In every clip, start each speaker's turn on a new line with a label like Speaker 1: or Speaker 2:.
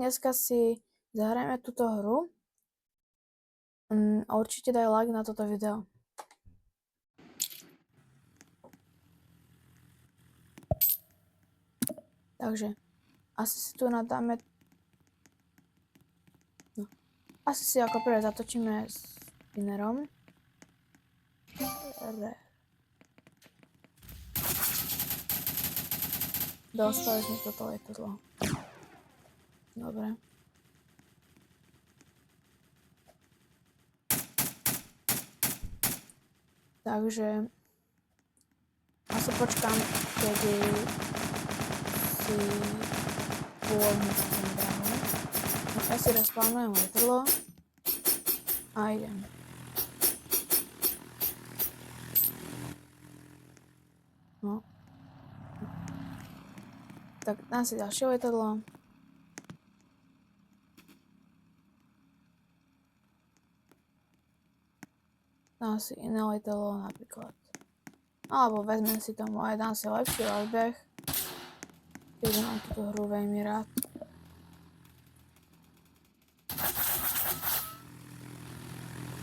Speaker 1: dneska si zahrajeme túto hru a určite daj like na toto video. Takže asi si tu nadáme... No. Asi si ako prvé zatočíme s spinnerom. Dostali sme toto letadlo. Dobre. Takže asi počkám, kedy si pôvodne ten drahu. No, ja si respawnujem letadlo a idem. No. Tak dám si ďalšie letadlo. Dám si iné letadlo napríklad. Alebo vezmem si to moje, dám si lepší rozbeh. Keďže mám túto hru veľmi rád.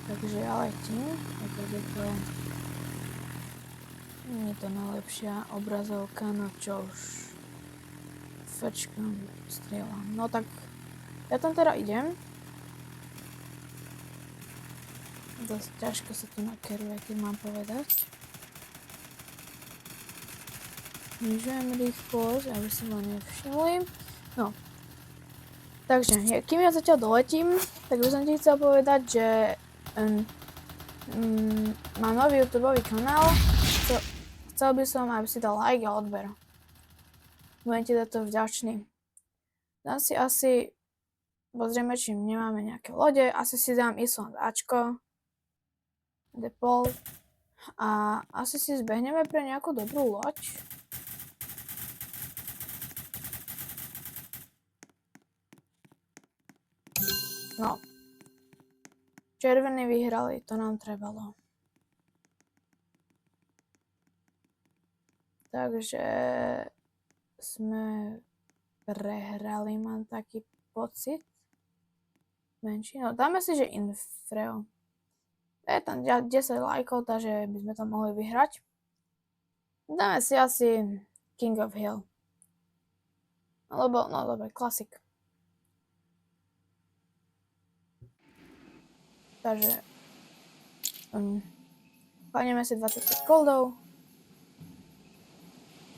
Speaker 1: Takže ja letím, pretože to nie je to najlepšia obrazovka, na čo už fečkám, strieľam. No tak ja tam teda idem. Dosť ťažko sa tu nakeruje, keď mám povedať. Znižujem rýchlosť, aby si ma nevšimli. No. Takže, kým ja zatiaľ doletím, tak by som ti chcel povedať, že mám nový YouTubeový kanál. Chcel by som, aby si dal like a odber. Budem ti za to vďačný. Dám si asi, pozrieme, či nemáme nejaké lode. Asi si dám Island Ačko. Default. A asi si zbehneme pre nejakú dobrú loď. No. Červení vyhrali, to nám trebalo. Takže sme prehrali, mám taký pocit. Menší, no dáme si, že Infreo. Je tam 10 lajkov, takže by sme to mohli vyhrať. Dáme si asi King of Hill. Lebo, no dobre, klasik. Takže kladneme si 25 goldov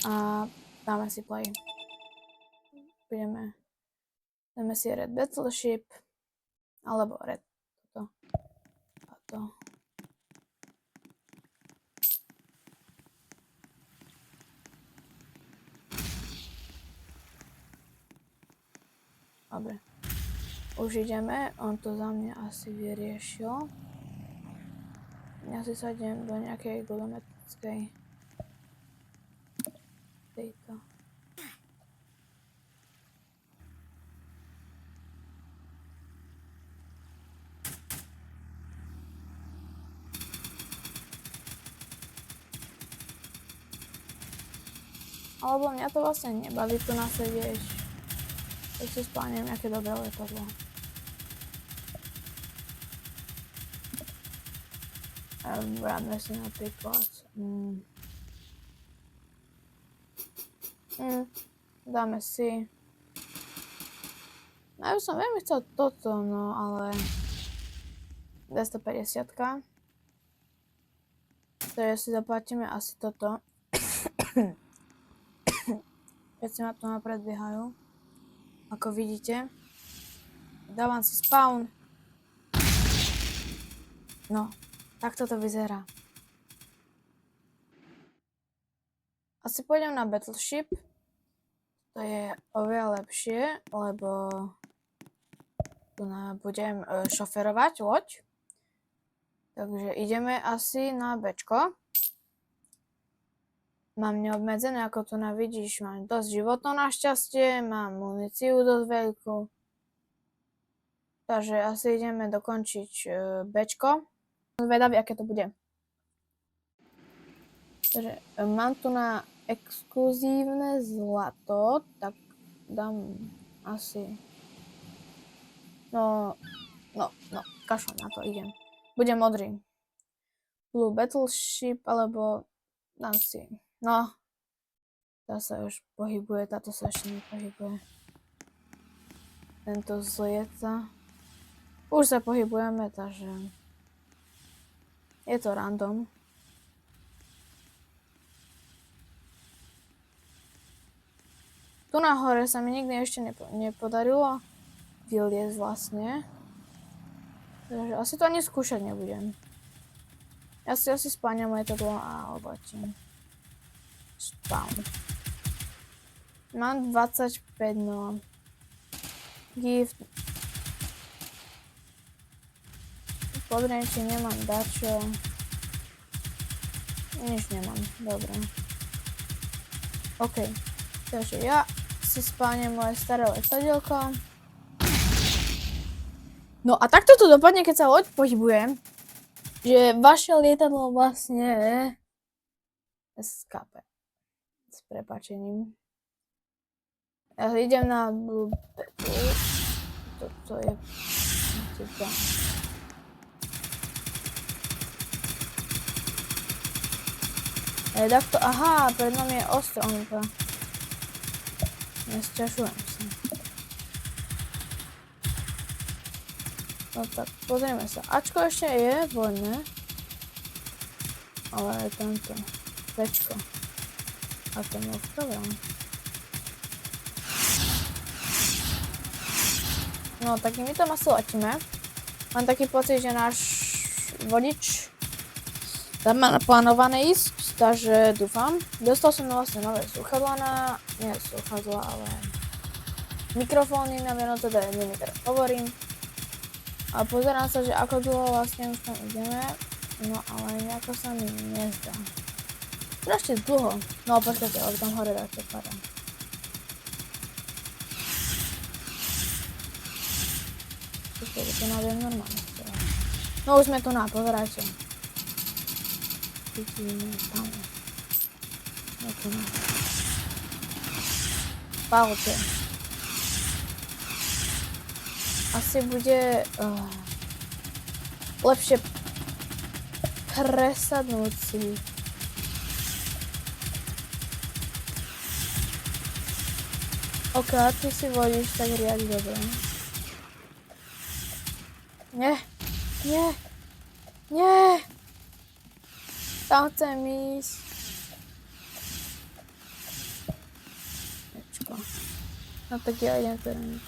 Speaker 1: a dáme si play. Dáme si Red Battleship alebo Red toto a to. Dobre. Už ideme, on to za mňa asi vyriešil. Ja si sadiem do nejakej gulometrickej tejto. Alebo mňa to vlastne nebaví tu nasedieť. Tak si spánem nejaké dobré letadlo. Vráťme si napríklad. Dáme si. Ja by som veľmi chcel toto, no ale 250. Takže si zaplatíme asi toto. Keď si ma tu predbiehajú. Ako vidíte. Dávam si spawn. No, takto to vyzerá. Asi pôjdem na Battleship. To je oveľa lepšie, lebo tu budem šoferovať loď. Takže ideme asi na Bčko. Mám neobmedzené, ako tu vidíš, mám dosť životov našťastie, mám muníciu dosť veľkú. Takže asi ideme dokončiť Bčko. Zvedavý, aké to bude. Takže mám tu na exkluzívne zlato, tak dám asi No, kašľam na to, idem. Budem modrý. Blue Battleship, alebo dám si, no, tá sa už pohybuje, táto sa ešte nepohybuje. Tento zlieta. Už sa pohybujeme, takže je to random. Tu na hore sa mi nikdy ešte nepodarilo vyliezť vlastne. Takže asi to ani skúšať nebudem. Ja si asi spáňam letadlo a obletím. Spawn. Mám 25, no. Gift. Pozriem, či nemám dačo. Nič nemám, dobre. OK. Takže ja si spáňam moje staré letadielko. No a takto to dopadne, keď sa loď pohybuje. Že vaše lietadlo vlastne skape. S prepáčením. Ja idem na Blue Battle. Toto je... Takto, aha, pred nami je ostrov. Nesťažujem sa. No tak, pozrieme sa. Ačko ešte je voľné. Ale je tamto. Pečko. A to je dobré. No, tak my tam asi letíme. Mám taký pocit, že náš vodič tam má naplánované ísť, takže dúfam. Dostal som vlastne nové slúchadlá nie slúchadlá, ale mikrofóny na meno, teda nimi teraz hovorím. A pozerám sa, že ako dlho vlastne už tam ideme, no ale nejako sa mi nezdá. Strašne dlho. No počkajte, ale tam hore dáte padá. Počkajte, to naviem normálne. No už sme tu pozerajte. Vidíme tam. No tu na. Paute. Asi bude lepšie presadnúť si. OK, ty si vodíš tak riadne dobre. Nie. Tam chcem ísť. Nečko. No tak ja idem teda nič.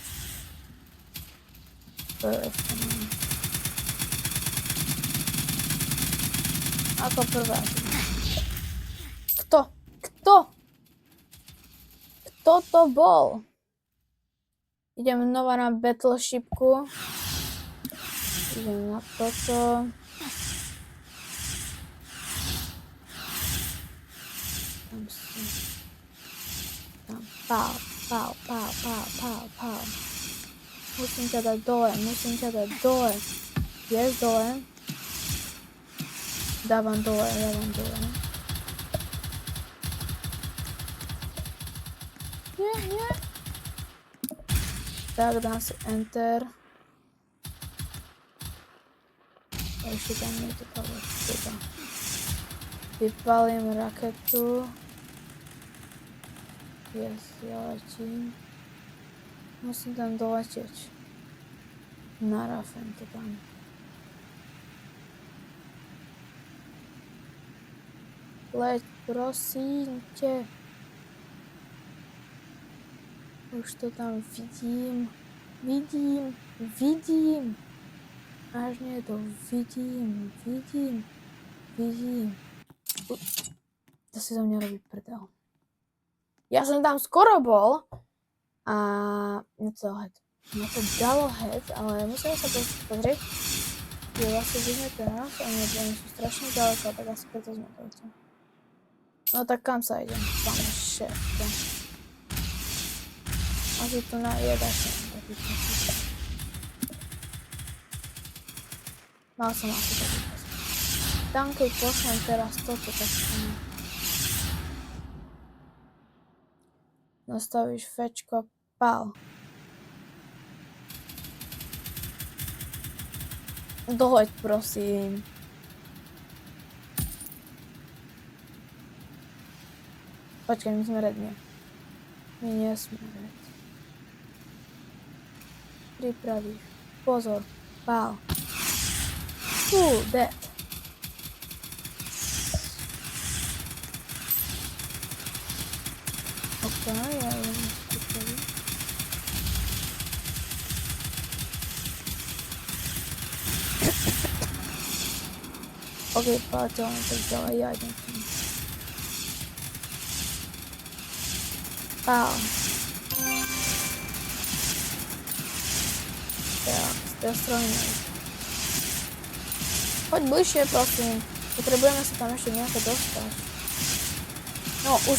Speaker 1: Ako prvá. Kto to bol? Idem znova na Battleshipku. Idem na toto. Tam si. Tam. Pau. Musím ťa dať dole. Vieš dole? Dávam dole. Nie. Tak, dám si enter. Ešte tam nie to teda. Vypalím raketu. Yes, ja letím. Musím tam doletieť. Narafem to tam. Leď, prosím te. Už to tam vidím. Až nie to vidím. To si zo mňa robí prdel. Ja som tam skoro bol a na to dalo head, ale musíme sa pozrieť. Je vlastne vidíme teraz a oni sú strašne ďaleko, tak asi preto sme to. No tak kam sa idem? Tam je všetko. Asi tu na jedačne. Mal som asi taký čas. Tam keď pošlem teraz toto, tak nastavíš fečko, pal. Dohoď, prosím. Počkaj, my sme red, nie. My nie sme red. Pripravíš. Pozor. Pál. Dead. Ok, ja len pripravím. Ok, páteľne, tak ďalej, ja idem tam. Pál. Tak, prestrojíme. Poď bližšie, prosím. Potrebujeme sa tam ešte nejako dostať. No, už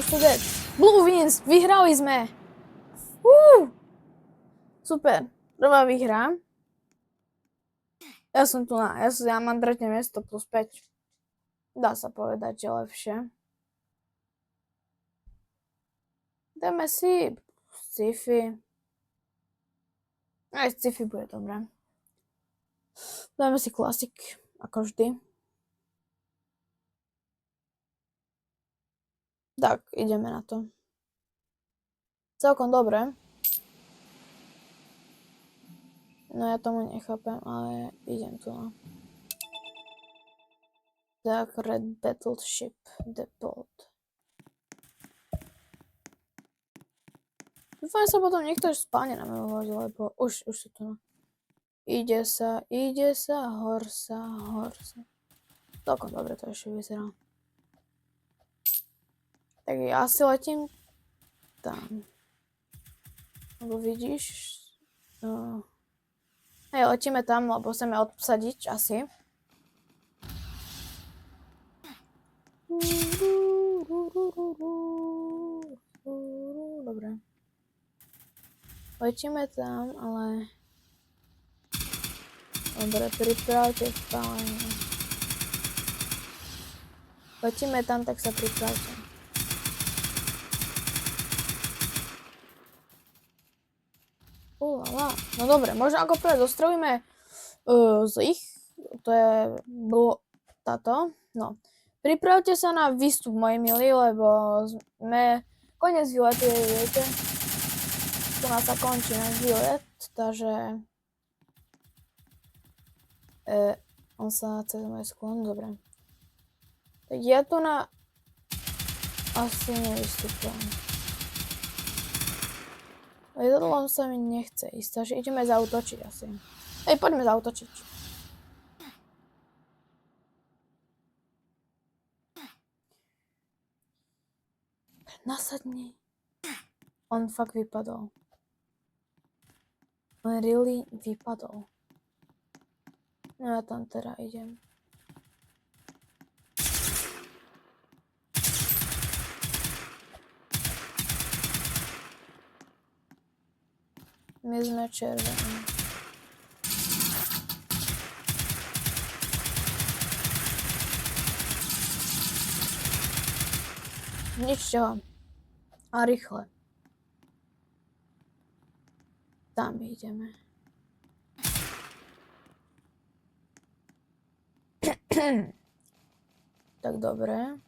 Speaker 1: tu dead. Blue wins, vyhrali sme. Super, prvá výhra. Ja som tu ja mám 3. miesto plus 5. Dá sa povedať, že lepšie. Dáme si sci-fi. Aj sci-fi bude dobré. Dáme si klasik, ako vždy. Tak, ideme na to. Celkom dobre. No ja tomu nechápem, ale idem tu na. Tak, Red Battleship Depot. Dúfam, sa potom niekto už spáne na mojom lode, lebo už sú tu na. Ide sa, horsa. Celkom dobre to ešte vyzerá. Tak ja si letím tam. Lebo vidíš? No. Hej, letíme tam, lebo chceme obsadiť asi. Dobre. Letíme tam, ale... Dobre, pripravte spálenie. Letíme tam, tak sa pripravte. No dobre, možno ako prvé zostrelíme z ich, to je táto, no. Pripravte sa na výstup, moji milí, lebo sme koniec výletu, viete. Tu nás sa končí náš výlet, takže on sa cez moje sklon, dobre. Tak ja tu na asi nevystupujem. Lietadlom sa mi nechce ísť, takže ideme zaútočiť asi. Hej, poďme zaútočiť. Nasadni. On fakt vypadol. On really vypadol. No ja tam teda idem. My sme červení. Nič čoho. A rýchle. Tam ideme. Tak dobre.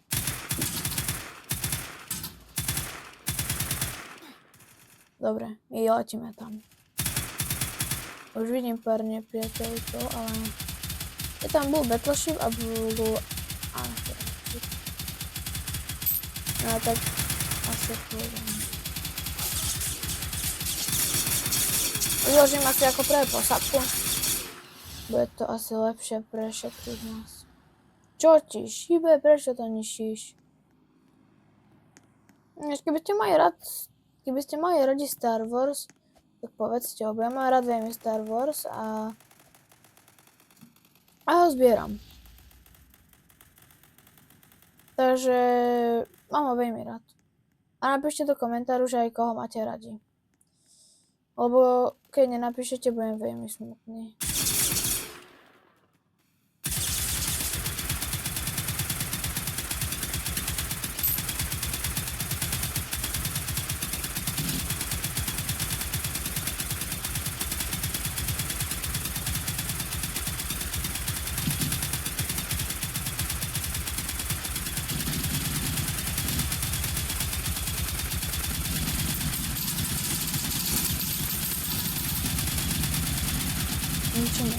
Speaker 1: Dobre, my letíme tam. Už vidím pár nepriateľov, ale... Je tam Blue Battleship a Blue... No tak... Asi pôjdem. Vyložím asi ako prvé posádku. Bude to asi lepšie pre všetkých nás. Čo ti šíbe? Prečo to ničíš? Keby ste mali radi Star Wars, tak povedzte, lebo ja mám rád veľmi Star Wars a ho zbieram. Takže mám ho veľmi rád. A napíšte do komentáru, že aj koho máte radi. Lebo keď nenapíšete, budem veľmi smutný. Ničíme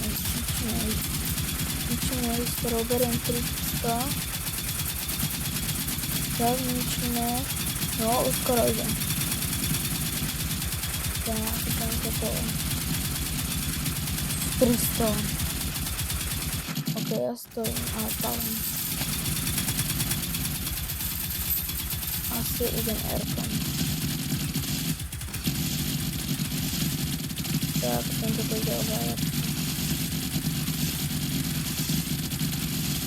Speaker 1: ísť, ktorou beriem 300. Tak, ničíme. No, už skoro ide. Tak, toto je 300. Ok, ja stojím, ale palím. Asi idem R-kom. Tak, tento to ide oveľa.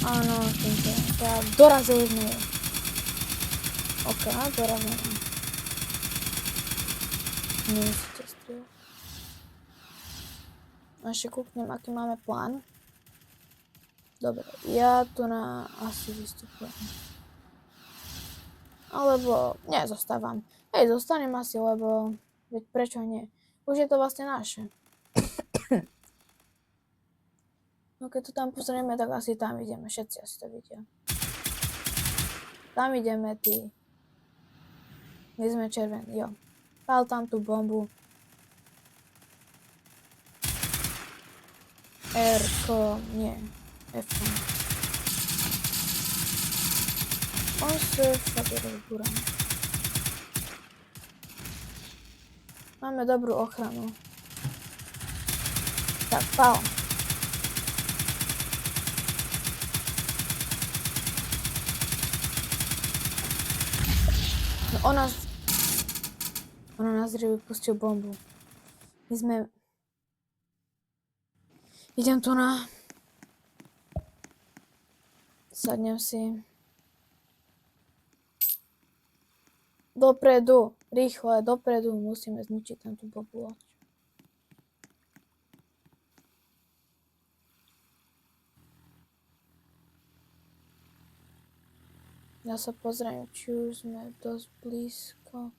Speaker 1: Áno, tento. Tak, dorazili sme ju. Ok, dorazili. Nemusíte strieľať. Ešte kúknem, aký máme plán. Dobre, ja tu na asi vystupujem. Alebo, nie, zostávam. Hej, zostanem asi, lebo, veď prečo nie? Už je to vlastne naše. No keď to tam pozrieme, tak asi tam ideme, všetci asi to vidia. Tam ideme, ty. My sme červení, jo. Pál tam tú bombu. R-ko, nie, F-ko. On sa fakt rozbúram. Máme dobrú ochranu. Tak, pál. No ona nás vypustil bombu. My sme... Idem tu na... Sadnem si. Dopredu, rýchle, dopredu. Musíme zničiť tam tú bombu. Ja sa pozriem, či už sme dosť blízko.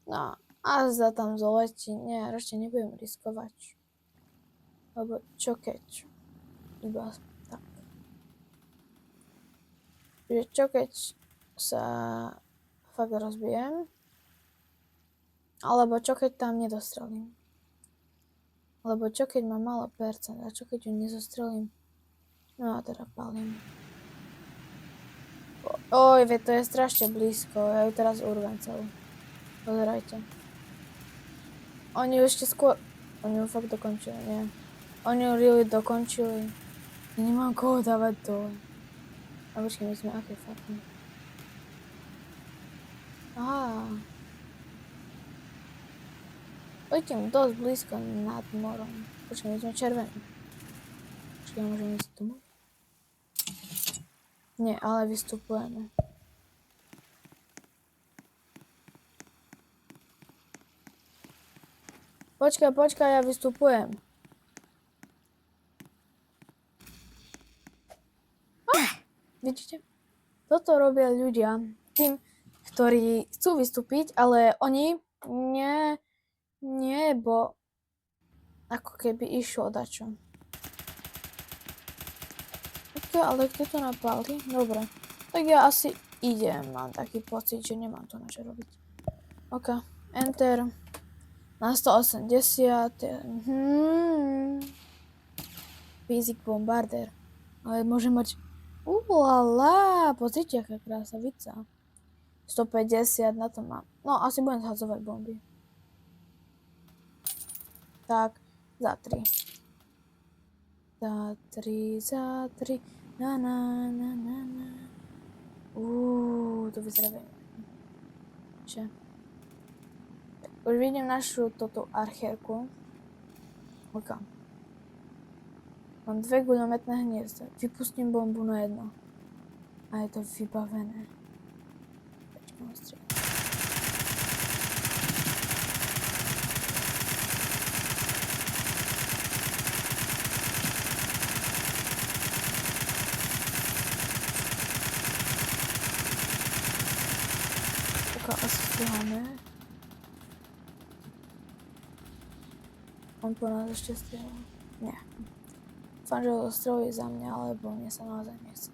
Speaker 1: No, a za tam zoletí. Nie, ešte nebudem riskovať. Lebo čo keď? Iba tak. Čiže čo keď sa fakt rozbijem? Alebo čo keď tam nedostrelím? Lebo čo keď mám malo percent? A čo keď ju nezostrelím? No a teda palím. Oj, veď to je strašne blízko. Ja ju teraz urvem celú. Pozerajte. Oni ju ešte skôr... Oni ju fakt dokončili, nie? Oni ju really dokončili. Ja nemám koho dávať dole. A počkej, my sme aké fakty. Aha. Poďte dosť blízko nad morom. Počkej, my sme červení. Počkej, môžeme ísť tomu? Nie, ale vystupujeme. Počkaj, ja vystupujem. Vidíte? Toto robia ľudia tým, ktorí chcú vystúpiť, ale oni nie, bo ako keby išlo dačo. Ale kto to napálí? Dobre. Tak ja asi idem. Mám taký pocit, že nemám to na čo robiť. OK. Enter. Na 180. Basic Bombarder. Ale môžem mať... Ulala. Pozrite, aká krásavica. 150 na to mám. No, asi budem zhadzovať bomby. Tak. Za 3. Za 3. Na. To vyzerá veľmi. Čo? Už vidím našu toto archérku. Ok. Mám 2 guľometné hniezda. Vypustím bombu na jedno. A je to vybavené. Počkám strieľať. Asi stíhame. On po nás ešte strieľa. Nie. Dúfam, že ho zostrelí za mňa, alebo mne sa naozaj nechce.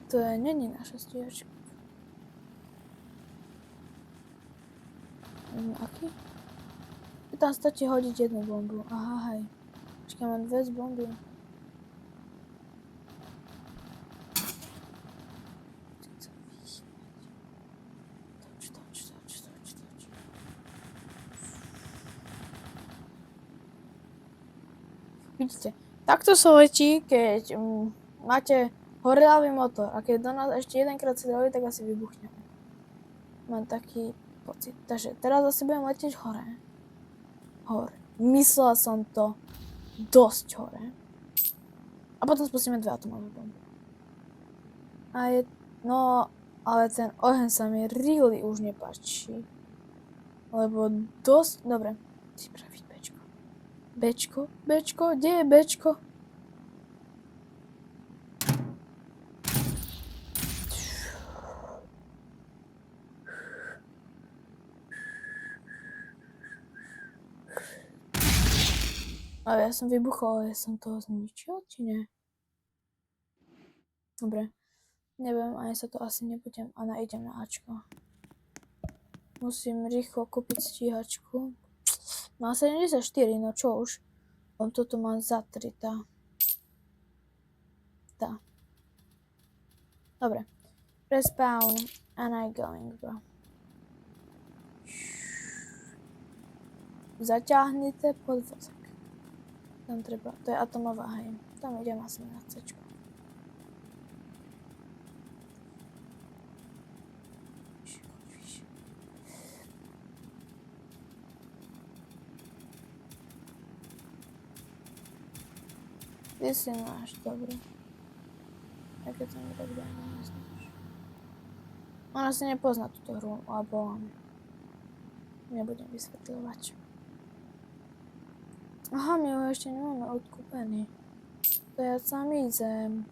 Speaker 1: To není naša stíhačka. Aký? Tam stačí hodiť jednu bombu. Aha, hej. Počkaj, mám 2 z bomby. Toč. Vidíte, takto sa letí, keď máte horľavý motor a keď do nás ešte jedenkrát strelí, tak asi vybuchneme. Mám taký pocit. Takže teraz asi budem letieť hore. Hore. Myslela som to dosť hore. A potom spustíme 2 atomové bomby. A je... No, ale ten oheň sa mi really už nepáči. Lebo dosť... Dobre. Spraviť Bčko. Bčko? Kde je Bčko? Ale ja som vybuchol, ale ja som toho zničil, či nie? Dobre. Neviem, ani sa to asi nebudem, ale idem na Ačko. Musím rýchlo kúpiť stíhačku. Mám 74, no čo už. Toto mám za 3, tá. Dobre. Respawn and I going, bro. Zaťahnite podvozek. Tam treba, to je atomová, hej. Tam idem asi na C-čko. Ty si máš, dobre. Aké to mi tak dávno neznáš. Ona si nepozná túto hru, alebo nebudem vysvetľovať. Aha, my ho ešte nemáme odkúpený. To ja sám idem.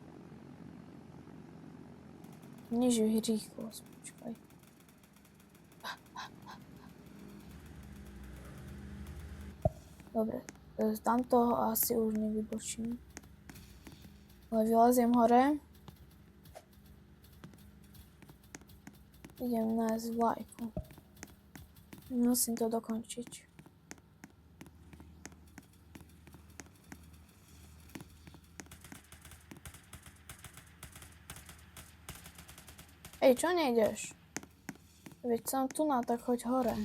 Speaker 1: Nižuj rýchlosť, počkaj. Dobre, z tamtoho asi už nevybočím. Ale vyleziem hore. Idem nájsť vlajku. Musím to dokončiť. Ej, čo nejdeš? Veď som tu na, tak choď hore.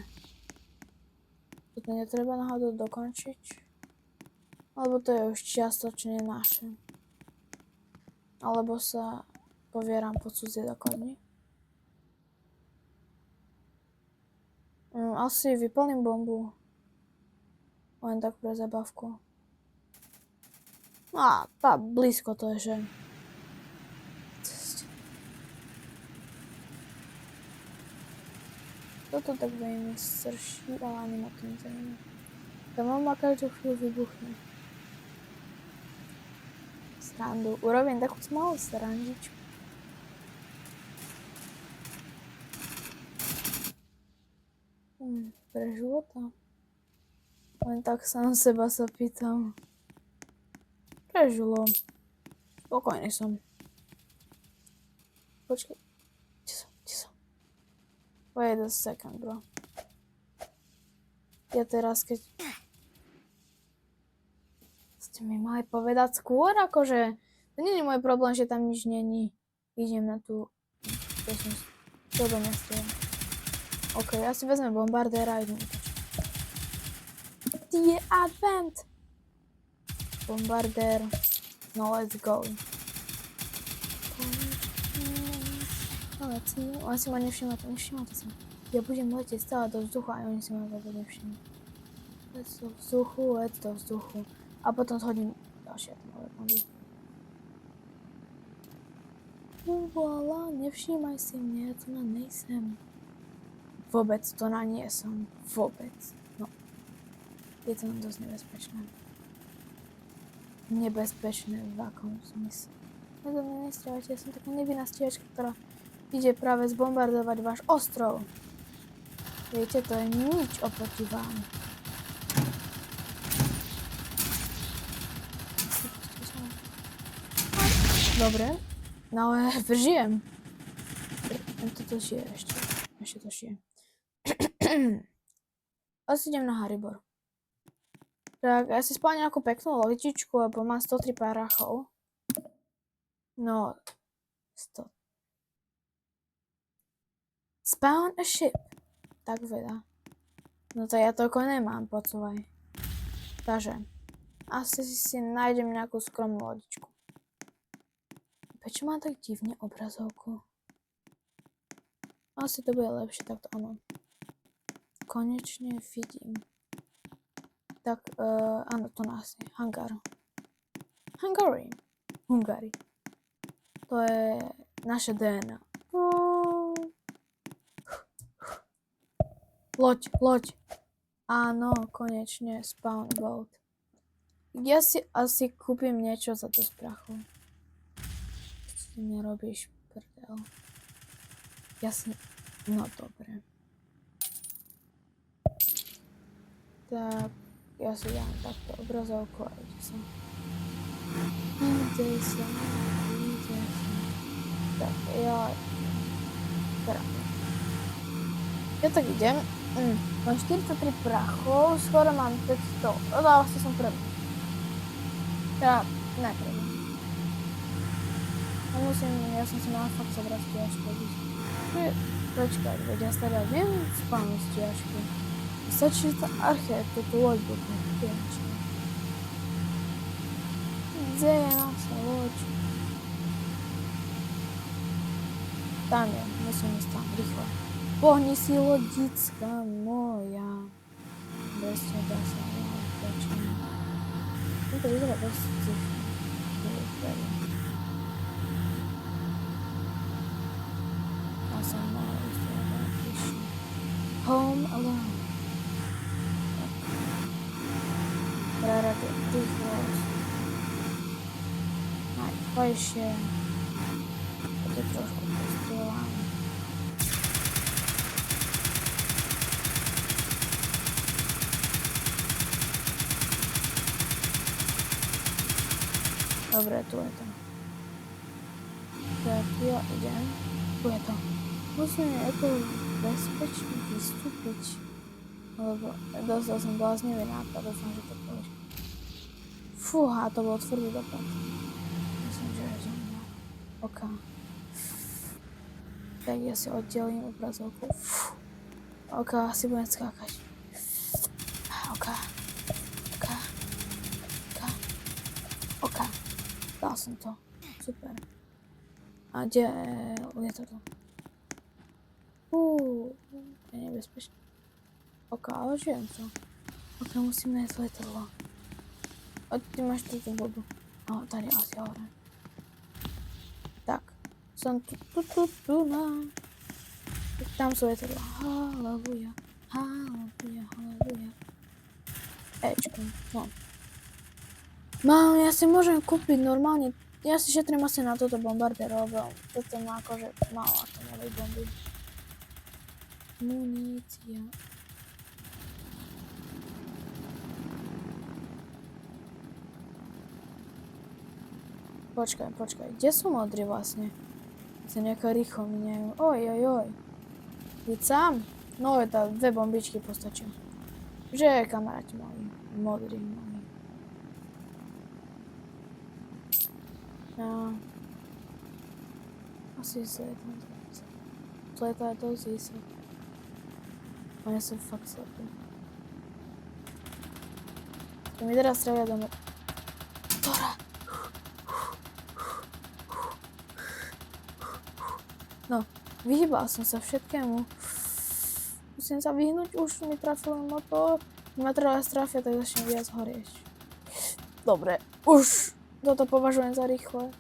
Speaker 1: Toto netreba náhodou dokončiť? Alebo to je už čiastočne naše. Alebo sa povieram po cudzie dokladni. Asi vyplním bombu. Len tak pre zabavku. Tá blízko to je, že... Toto tak veľmi srší, ale ani ma to nezaujíma. Tá mama každú chvíľu vybuchne. Srandu. Urobím takú malú srandičku. Pre života. Len tak sám seba sa pýtam. Prežilo. Spokojný som. Počkej. Kde som? Wait a second, bro. Ja teraz, keď... Ste mi mali povedať skôr, akože... To nie je môj problém, že tam nič není. Idem na tú... To do mesta. OK, ja si vezmem bombardéra a idem. Die Advent! Bombardér. No, let's go. Oni si ma nevšimnete sa. Ja budem letieť stále do vzduchu a oni si ma vôbec nevšimnú. Let do vzduchu. A potom zhodím ďalšie atomové bomby. Voilà, nevšímaj si mňa, ja tu na nejsem. Vôbec to na nie som. Vôbec. No. Je to dosť nebezpečné. Nebezpečné v akom zmysle. Ja to nestrieľate, ja som taká nevinná stíhačka, ktorá ide práve zbombardovať váš ostrov. Viete, to je nič oproti vám. Dobre, no ale prežijem. Toto žije ešte. Ešte to žije. Asi idem na Haribor. Tak, ja si spávam nejakú peknú lodičičku, lebo mám 103 parachov. No, 100. Spawn a ship. Tak veda. No to ja toľko nemám, počúvaj. Takže, asi si nájdem nejakú skromnú lodičku. Prečo mám tak divne obrazovku? Asi to bude lepšie, takto áno. Konečne vidím. Tak, áno, to nás je. Hangar. Hungary. To je naše DNA. Loď. Áno, konečne spawn boat. Ja si asi kúpim niečo za to z prachu. Ty nerobíš prdel. No dobre. Tak, ja si dám takto obrazovku a ide sa. Tak, ja tak idem. Mám 43 prachov, skoro mám 500. Ale vlastne som prvý. Teda, najprv. Ja som si mal fakt zobrať stiažku. Počkaj, veď ja sa teda viem spánuť stiažku. Stačí tá túto loď budu. Kde je naša loď? Tam je, musím ísť tam, rýchlo. Pohni si lodická moja. Bez teba sa počína. To vyzerá bez cifry. Ja som mala ísť Home Alone. Prerady, rýchlosť. Najkrajšie. To trošku postrieľam. Dobre, tu je to. Tak ja idem. Tu je to. Musím ako bezpečne vystúpiť. Lebo dostal som bláznivý nápad, dúfam, že to pôjde. Fúha, to bol tvrdý dopad. Myslím, že je zo mňa. OK. Tak ja si oddelím obrazovku. OK, asi budem skákať. OK. Dal som to. Super. A kde je toto? Je nebezpečné. OK, ale žijem to. OK, musím nájsť letadlo. A ty máš túto vodu. No, tady asi hore. Tak. Som tu, no. Tam sú letadla. Halleluja. Ečko, no. No, ja si môžem kúpiť normálne. Ja si šetrím asi na toto bombardéro, lebo toto má akože málo atomovej bomby. Munícia. Počkaj, kde sú modrí vlastne? Sa nejako rýchlo miniajú. Oj. Byť sám? No, je tá 2 bombičky postačia. Že, kamaráti moji, modrí moji. No. Asi slepý. Slepá je dosť vysoko. Oni sú fakt slepí. To mi teraz strelia do motora. No, vyhýbal som sa všetkému. Musím sa vyhnúť, už mi trafil motor. Ma teraz trafia, tak začnem viac horieť. Dobre, už toto považujem za rýchle.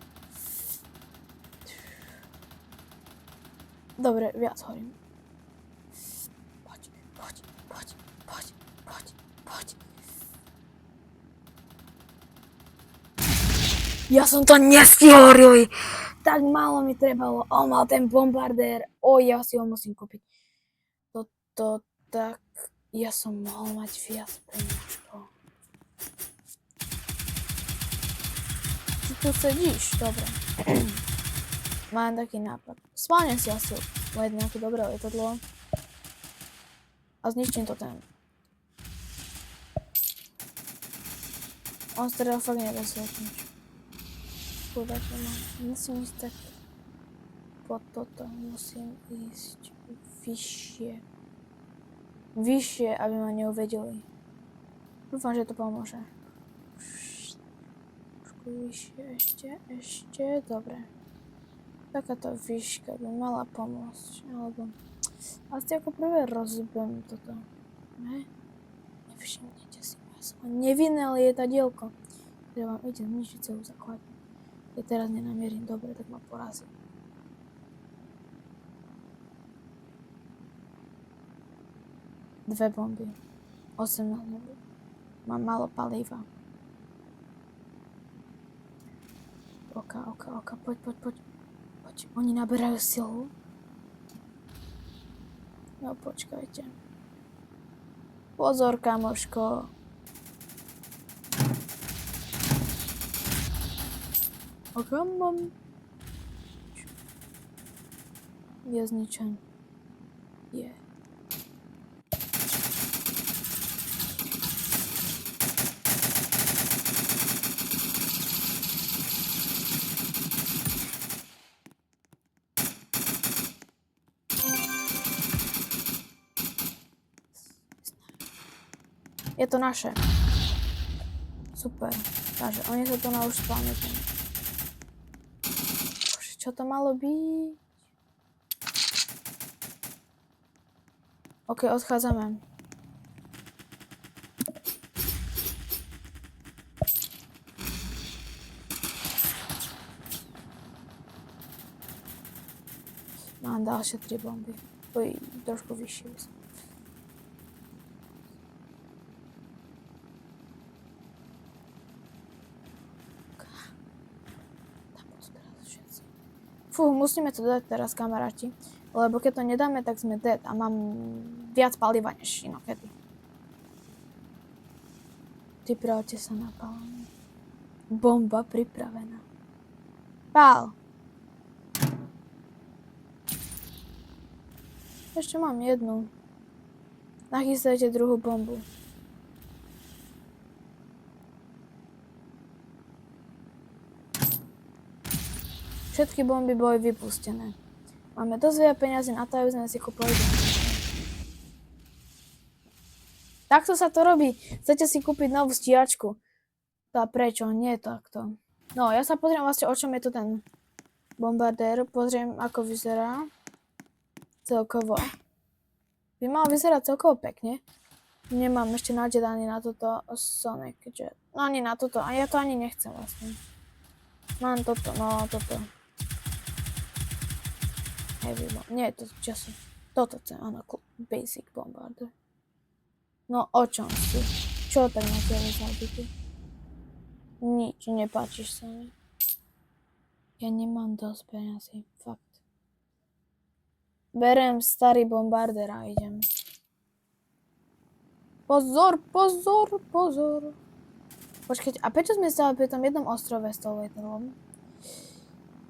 Speaker 1: Dobre, viac horím. Poď. Ja som to nestihol, tak málo mi trebalo. On mal ten bombardér. Ja si ho musím kúpiť. Tak, ja som mohol mať viac peniažkov. Ty tu sedíš? Dobre. Mám taký nápad. Spálnem si asi nejaké dobré letadlo. A zničím to ten On teda fakt nevesel nič. Chudáčo ma. Musím ísť tak po toto. Musím ísť vyššie. Vyššie, aby ma neuvedeli. Dúfam, že to pomôže. Trošku vyššie, ešte. Dobre. Takáto výška by mala pomôcť. Alebo... Asi ako prvé rozbijem toto. Ne? Nevšimnete si ma. Ja som nevinné lietadielko. Ktoré vám ide zničiť celú základňu. Keď teraz nenamierim dobre, tak ma porazí. Dve bomby. 18 bomby. Mám málo palíva. Oka. Poď. Oni naberajú silu. No počkajte. Pozor, kamoško. Mám. Je zničený. Je. Je to naše. Super. Takže oni sa to už spamätajú. Čo to malo byť? OK, odchádzame. Mám ďalšie 3 bomby. Trošku vyššie. Fú, musíme to dať teraz, kamaráti. Lebo keď to nedáme, tak sme dead. A mám viac paliva než inokedy. Pripravte sa na pálenie. Bomba pripravená. Pál. Ešte mám jednu. Nachystajte druhú bombu. Všetky bomby boli vypustené. Máme dosť veľa peniazy na to, aby sme si kúpili. Takto sa to robí. Chcete si kúpiť novú stíhačku. To a prečo? Nie takto. No, ja sa pozriem vlastne, o čom je tu ten bombardér. Pozriem, ako vyzerá. Celkovo. By mal vyzerať celkovo pekne. Nemám ešte nadedaný na toto Sonic, keďže... No ani na toto. A ja to ani nechcem vlastne. Mám toto, no toto. Heavy bomb. Nie, to času. Toto chcem, áno, basic bombarder. No o čom si? Čo tak na tebe zabity? Nič, nepáčiš sa mi. Ja nemám dosť peniazy, fakt. Berem starý bombarder a idem. Pozor. Počkajte, a prečo sme stali pri tom jednom ostrove s tou letadlom?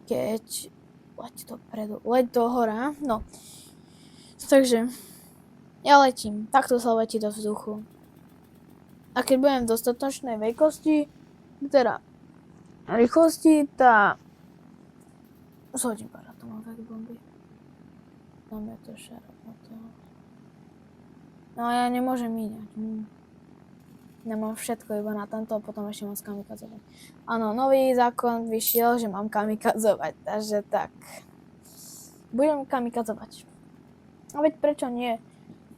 Speaker 1: Keď... Leď do hora, no. Takže... Ja letím. Takto sa letí do vzduchu. A keď budem v dostatočnej veľkosti, teda rýchlosti, tá... Zhodím pár atomové bomby. Máme to šarap na to. No ja nemôžem míňať. Nemám všetko iba na tamto, potom ešte mám kamikazovať. Áno, nový zákon vyšiel, že mám kamikazovať, takže tak. Budem kamikazovať. A veď prečo nie?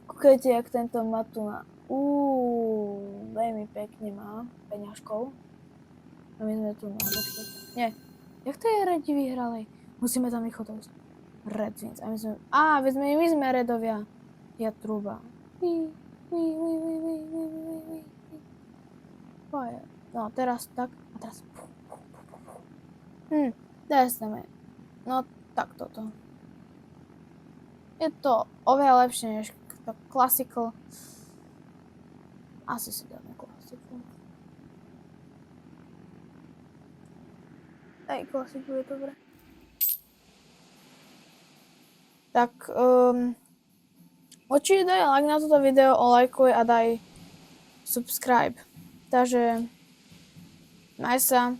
Speaker 1: Kúkajte, jak tento má tu na... veľmi pekne má peňažkov. A my sme tu na... Nie. Jak to je Redi vyhrali? Musíme tam rýchlo dojsť. Red Wings. A my sme... my sme redovia. Ja trúba. No, teraz tak. A teraz... Teraz dáme. No, tak toto. Je to oveľa lepšie než to classical. Asi si dáme classical. Aj classical je dobré. Tak, určite daj like na toto video, lajkuj a daj subscribe. Takže Maj sa.